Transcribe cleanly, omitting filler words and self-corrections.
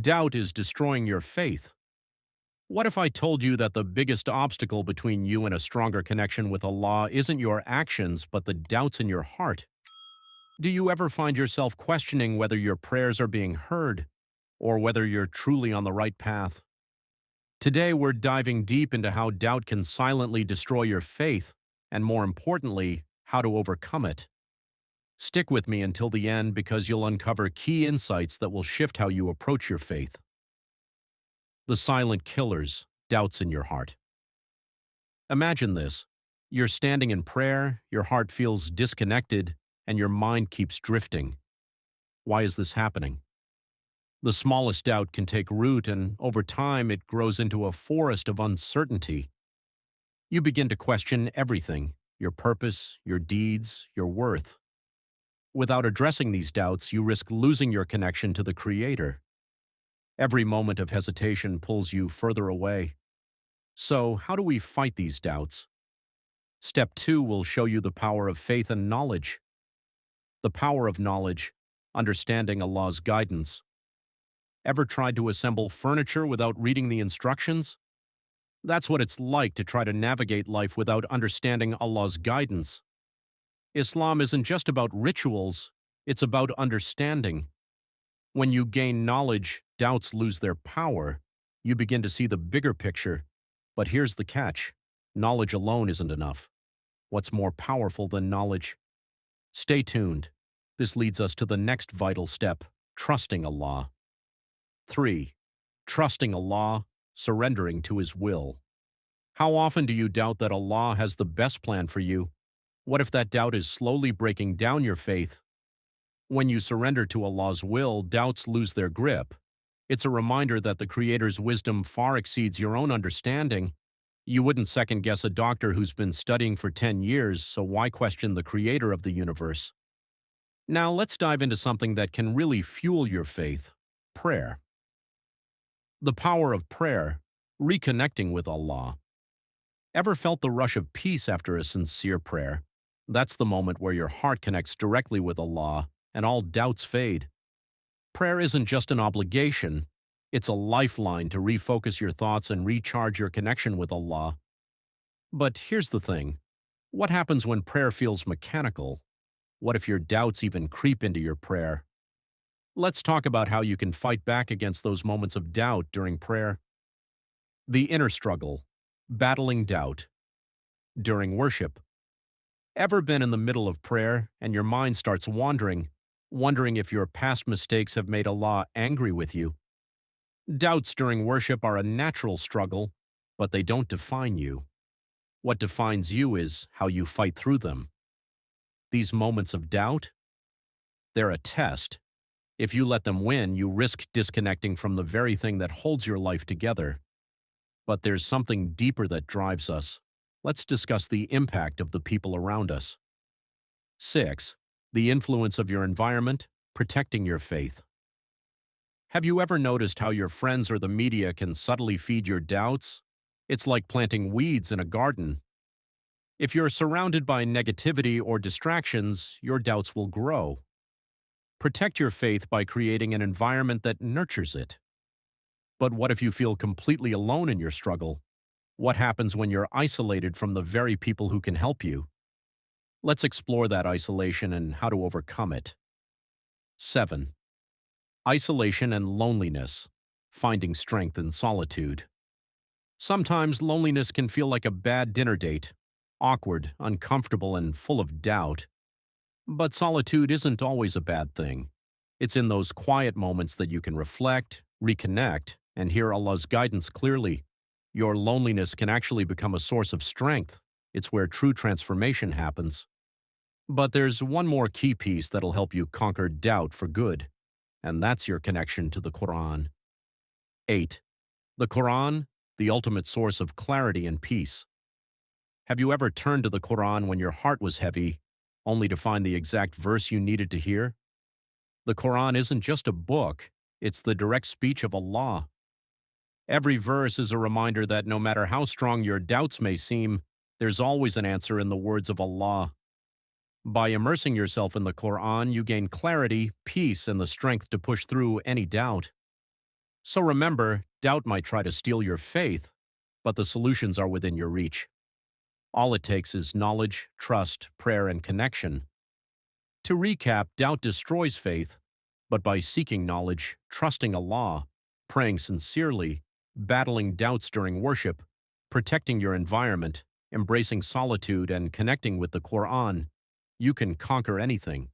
Doubt is destroying your faith. What if I told you that the biggest obstacle between you and a stronger connection with Allah isn't your actions, but the doubts in your heart? Do you ever find yourself questioning whether your prayers are being heard or whether you're truly on the right path? Today, we're diving deep into how doubt can silently destroy your faith, and more importantly, how to overcome it. Stick with me until the end because you'll uncover key insights that will shift how you approach your faith. The silent killers, doubts in your heart. Imagine this. You're standing in prayer, your heart feels disconnected, and your mind keeps drifting. Why is this happening? The smallest doubt can take root, and over time it grows into a forest of uncertainty. You begin to question everything: your purpose, your deeds, your worth. Without addressing these doubts, you risk losing your connection to the Creator. Every moment of hesitation pulls you further away. So, how do we fight these doubts? Step 2 will show you the power of faith and knowledge. The power of knowledge, understanding Allah's guidance. Ever tried to assemble furniture without reading the instructions? That's what it's like to try to navigate life without understanding Allah's guidance. Islam isn't just about rituals, it's about understanding. When you gain knowledge, doubts lose their power. You begin to see the bigger picture. But here's the catch: knowledge alone isn't enough. What's more powerful than knowledge? Stay tuned. This leads us to the next vital step: trusting Allah. 3. Trusting Allah, surrendering to His will. How often do you doubt that Allah has the best plan for you? What if that doubt is slowly breaking down your faith? When you surrender to Allah's will, doubts lose their grip. It's a reminder that the Creator's wisdom far exceeds your own understanding. You wouldn't second-guess a doctor who's been studying for 10 years, so why question the Creator of the universe? Now let's dive into something that can really fuel your faith: prayer. The power of prayer, reconnecting with Allah. Ever felt the rush of peace after a sincere prayer? That's the moment where your heart connects directly with Allah and all doubts fade. Prayer isn't just an obligation, it's a lifeline to refocus your thoughts and recharge your connection with Allah. But here's the thing: what happens when prayer feels mechanical? What if your doubts even creep into your prayer? Let's talk about how you can fight back against those moments of doubt during prayer. The inner struggle, battling doubt. During worship. Ever been in the middle of prayer and your mind starts wandering if your past mistakes have made Allah angry with you? Doubts during worship are a natural struggle, but they don't define you. What defines you is how you fight through them. These moments of doubt? They're a test. If you let them win, you risk disconnecting from the very thing that holds your life together. But there's something deeper that drives us. Let's discuss the impact of the people around us. 6. The influence of your environment, protecting your faith. Have you ever noticed how your friends or the media can subtly feed your doubts? It's like planting weeds in a garden. If you're surrounded by negativity or distractions, your doubts will grow. Protect your faith by creating an environment that nurtures it. But what if you feel completely alone in your struggle? What happens when you're isolated from the very people who can help you? Let's explore that isolation and how to overcome it. 7. Isolation and loneliness, finding strength in solitude. Sometimes loneliness can feel like a bad dinner date, awkward, uncomfortable, and full of doubt. But solitude isn't always a bad thing. It's in those quiet moments that you can reflect, reconnect, and hear Allah's guidance clearly. Your loneliness can actually become a source of strength. It's where true transformation happens. But there's one more key piece that'll help you conquer doubt for good, and that's your connection to the Qur'an. 8. The Qur'an, the ultimate source of clarity and peace. Have you ever turned to the Qur'an when your heart was heavy, only to find the exact verse you needed to hear? The Qur'an isn't just a book, it's the direct speech of Allah. Every verse is a reminder that no matter how strong your doubts may seem, there's always an answer in the words of Allah. By immersing yourself in the Qur'an, you gain clarity, peace, and the strength to push through any doubt. So remember, doubt might try to steal your faith, but the solutions are within your reach. All it takes is knowledge, trust, prayer, and connection. To recap, doubt destroys faith, but by seeking knowledge, trusting Allah, praying sincerely, battling doubts during worship, protecting your environment, embracing solitude, and connecting with the Qur'an, you can conquer anything.